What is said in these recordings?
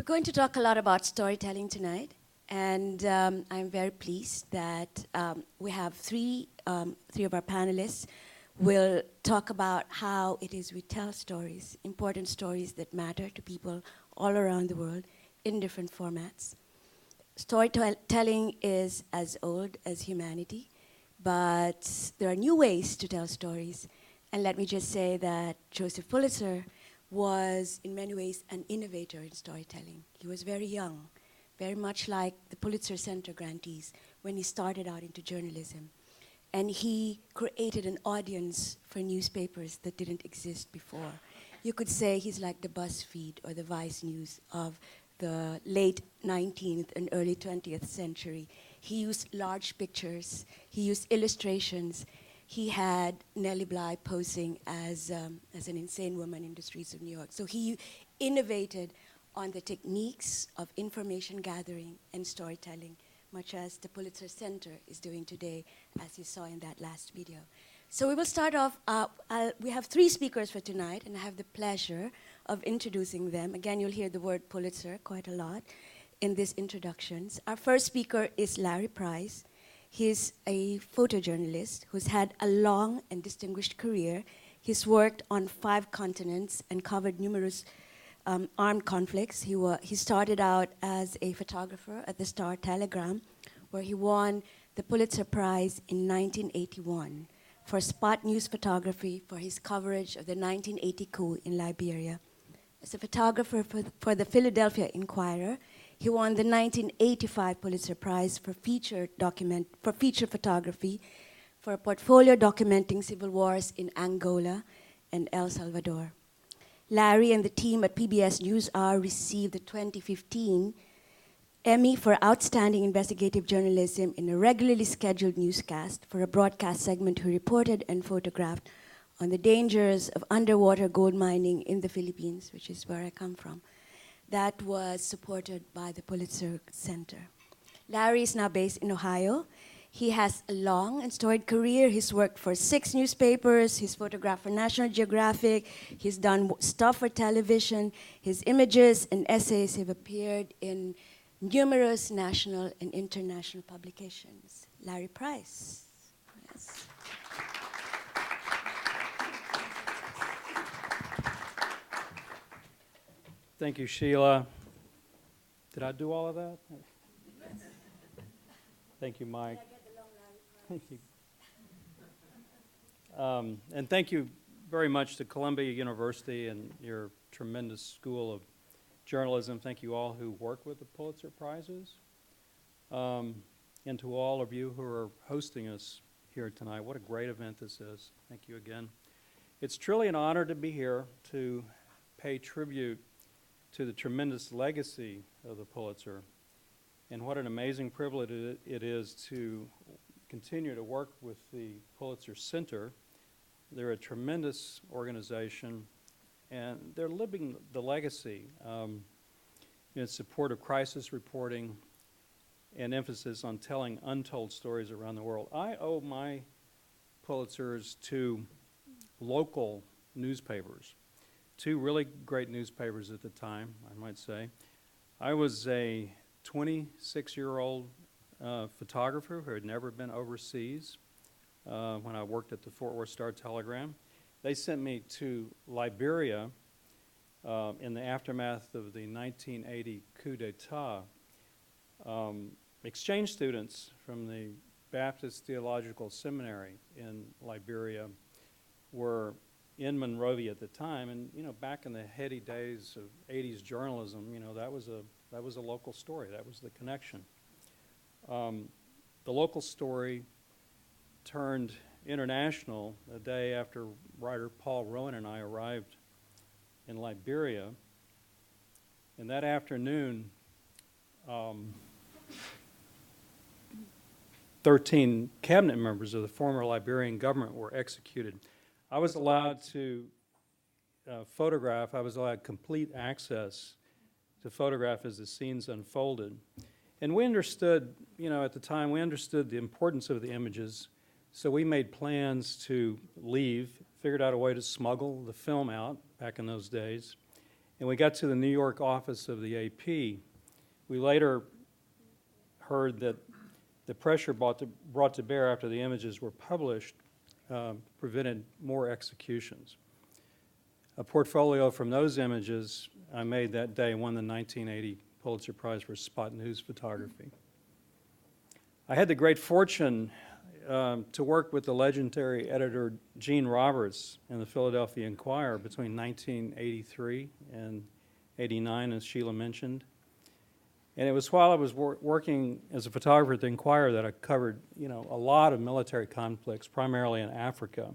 We're going to talk a lot about storytelling tonight, and I'm very pleased that we have three of our panelists will talk about how it is we tell stories, important stories that matter to people all around the world in different formats. Storytelling is as old as humanity, but there are new ways to tell stories. And let me just say that Joseph Pulitzer was in many ways an innovator in storytelling. He was very young, very much like the Pulitzer Center grantees when he started out into journalism. And he created an audience for newspapers that didn't exist before. You could say he's like the BuzzFeed or the Vice News of the late 19th and early 20th century. He used large pictures, he used illustrations. He had Nellie Bly posing as an insane woman in the streets of New York. So he innovated on the techniques of information gathering and storytelling, much as the Pulitzer Center is doing today, as you saw in that last video. So we will start off, we have three speakers for tonight, and I have the pleasure of introducing them. Again, you'll hear the word Pulitzer quite a lot in these introductions. Our first speaker is Larry Price. He's a photojournalist who's had a long and distinguished career. He's worked on 5 continents and covered numerous armed conflicts. He started out as a photographer at the Star-Telegram, where he won the Pulitzer Prize in 1981 for spot news photography for his coverage of the 1980 coup in Liberia. As a photographer for the Philadelphia Inquirer, he won the 1985 Pulitzer Prize for feature photography for a portfolio documenting civil wars in Angola and El Salvador. Larry and the team at PBS NewsHour received the 2015 Emmy for Outstanding Investigative Journalism in a regularly scheduled newscast for a broadcast segment he reported and photographed on the dangers of underwater gold mining in the Philippines, which is where I come from. That was supported by the Pulitzer Center. Larry is now based in Ohio. He has a long and storied career. He's worked for 6 newspapers. He's photographed for National Geographic. He's done stuff for television. His images and essays have appeared in numerous national and international publications. Larry Price. Yes. Thank you, Sheila. Did I do all of that? Thank you, Mike. Thank you. And thank you very much to Columbia University and your tremendous School of Journalism. Thank you all who work with the Pulitzer Prizes. And to all of you who are hosting us here tonight. What a great event this is. Thank you again. It's truly an honor to be here to pay tribute to the tremendous legacy of the Pulitzer, and what an amazing privilege it is to continue to work with the Pulitzer Center. They're a tremendous organization, and they're living the legacy in support of crisis reporting and emphasis on telling untold stories around the world. I owe my Pulitzers to local newspapers. 2 really great newspapers at the time, I might say. I was a 26-year-old photographer who had never been overseas when I worked at the Fort Worth Star-Telegram. They sent me to Liberia in the aftermath of the 1980 coup d'etat. Exchange students from the Baptist Theological Seminary in Liberia were in Monrovia at the time, and back in the heady days of 80s journalism, that was a local story. That was the connection. The local story turned international a day after writer Paul Rowan and I arrived in Liberia. And that afternoon, 13 cabinet members of the former Liberian government were executed. I was allowed to photograph. I was allowed complete access to photograph as the scenes unfolded. And we understood, at the time, we understood the importance of the images, so we made plans to leave, figured out a way to smuggle the film out back in those days, and we got to the New York office of the AP. We later heard that the pressure brought to bear after the images were published prevented more executions. A portfolio from those images I made that day won the 1980 Pulitzer Prize for spot news photography. I had the great fortune to work with the legendary editor Gene Roberts in the Philadelphia Inquirer between 1983 and 89, as Sheila mentioned. And it was while I was working as a photographer at the Inquirer that I covered, a lot of military conflicts, primarily in Africa.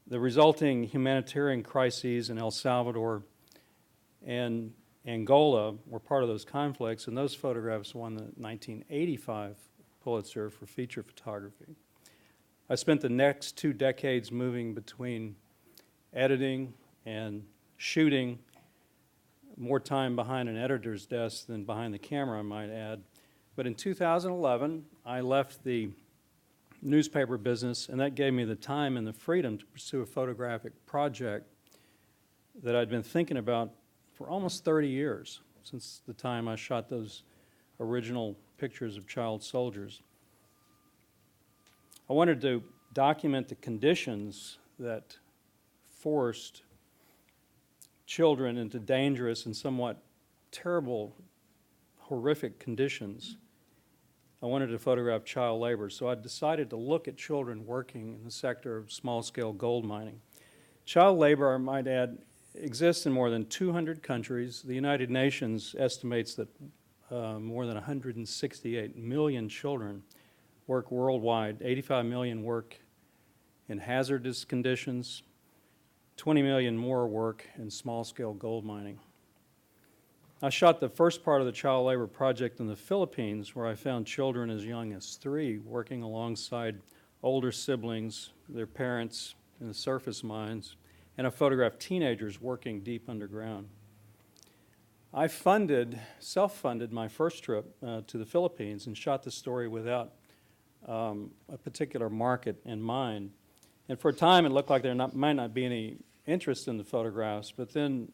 The resulting humanitarian crises in El Salvador and Angola were part of those conflicts, and those photographs won the 1985 Pulitzer for feature photography. I spent the next 2 decades moving between editing and shooting, more time behind an editor's desk than behind the camera, I might add. But in 2011, I left the newspaper business, and that gave me the time and the freedom to pursue a photographic project that I'd been thinking about for almost 30 years, since the time I shot those original pictures of child soldiers. I wanted to document the conditions that forced children into dangerous and somewhat terrible, horrific conditions. I wanted to photograph child labor, so I decided to look at children working in the sector of small-scale gold mining. Child labor, I might add, exists in more than 200 countries. The United Nations estimates that more than 168 million children work worldwide. 85 million work in hazardous conditions. 20 million more work in small-scale gold mining. I shot the first part of the child labor project in the Philippines, where I found children as young as 3 working alongside older siblings, their parents in the surface mines, and I photographed teenagers working deep underground. I self-funded my first trip to the Philippines and shot the story without a particular market in mind. And for a time, it looked like there might not be any interest in the photographs, but then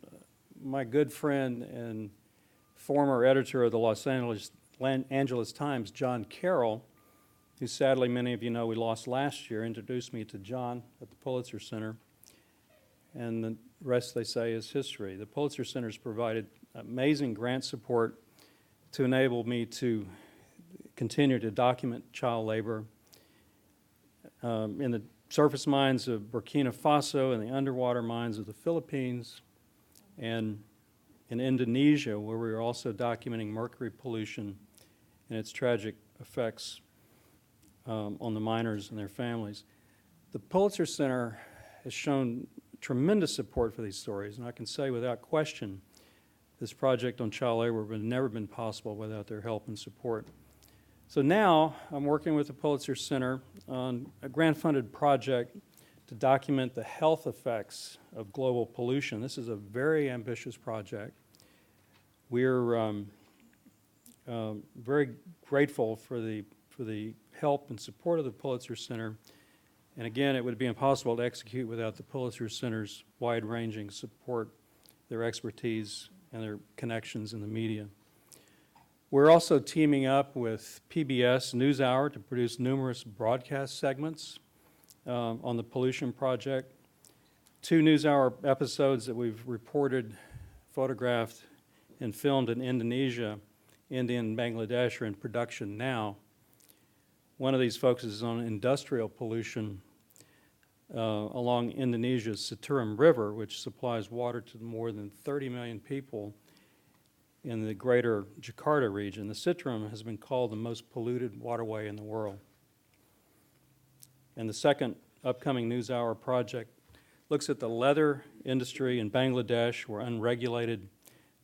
my good friend and former editor of the Los Angeles Times, John Carroll, who sadly many of you know we lost last year, introduced me to John at the Pulitzer Center, and the rest, they say, is history. The Pulitzer Center has provided amazing grant support to enable me to continue to document child labor in the surface mines of Burkina Faso and the underwater mines of the Philippines, and in Indonesia, where we are also documenting mercury pollution and its tragic effects on the miners and their families. The Pulitzer Center has shown tremendous support for these stories, and I can say without question this project on child labor would have never been possible without their help and support. So now I'm working with the Pulitzer Center on a grant-funded project to document the health effects of global pollution. This is a very ambitious project. We're very grateful for the help and support of the Pulitzer Center. And again, it would be impossible to execute without the Pulitzer Center's wide-ranging support, their expertise, and their connections in the media. We're also teaming up with PBS NewsHour to produce numerous broadcast segments on the pollution project. 2 NewsHour episodes that we've reported, photographed, and filmed in Indonesia, India, and Bangladesh are in production now. One of these focuses on industrial pollution along Indonesia's Citarum River, which supplies water to more than 30 million people in the greater Jakarta region. The Citarum has been called the most polluted waterway in the world. And the second upcoming NewsHour project looks at the leather industry in Bangladesh, where unregulated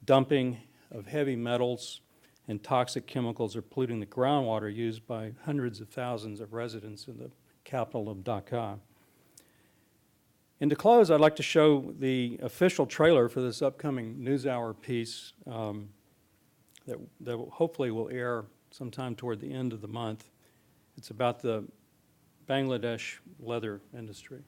dumping of heavy metals and toxic chemicals are polluting the groundwater used by hundreds of thousands of residents in the capital of Dhaka. And to close, I'd like to show the official trailer for this upcoming NewsHour piece that hopefully will air sometime toward the end of the month. It's about the Bangladesh leather industry.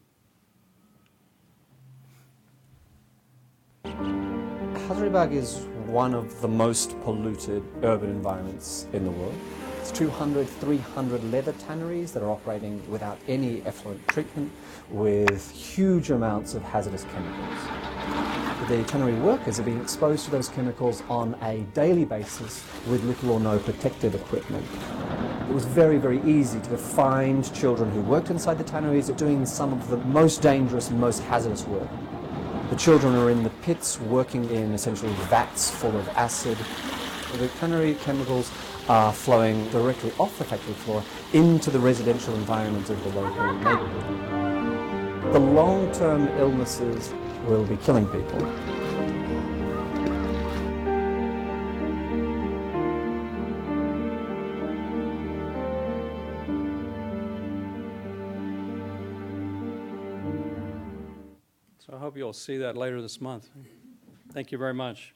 Hazaribagh is one of the most polluted urban environments in the world. It's 200, 300 leather tanneries that are operating without any effluent treatment, with huge amounts of hazardous chemicals. The tannery workers are being exposed to those chemicals on a daily basis with little or no protective equipment. It was very, very easy to find children who worked inside the tanneries doing some of the most dangerous and most hazardous work. The children are in the pits working in essentially vats full of acid. The tannery chemicals are flowing directly off the factory floor into the residential environment of the local neighbourhood. The long-term illnesses will be killing people. So I hope you'll see that later this month. Thank you very much.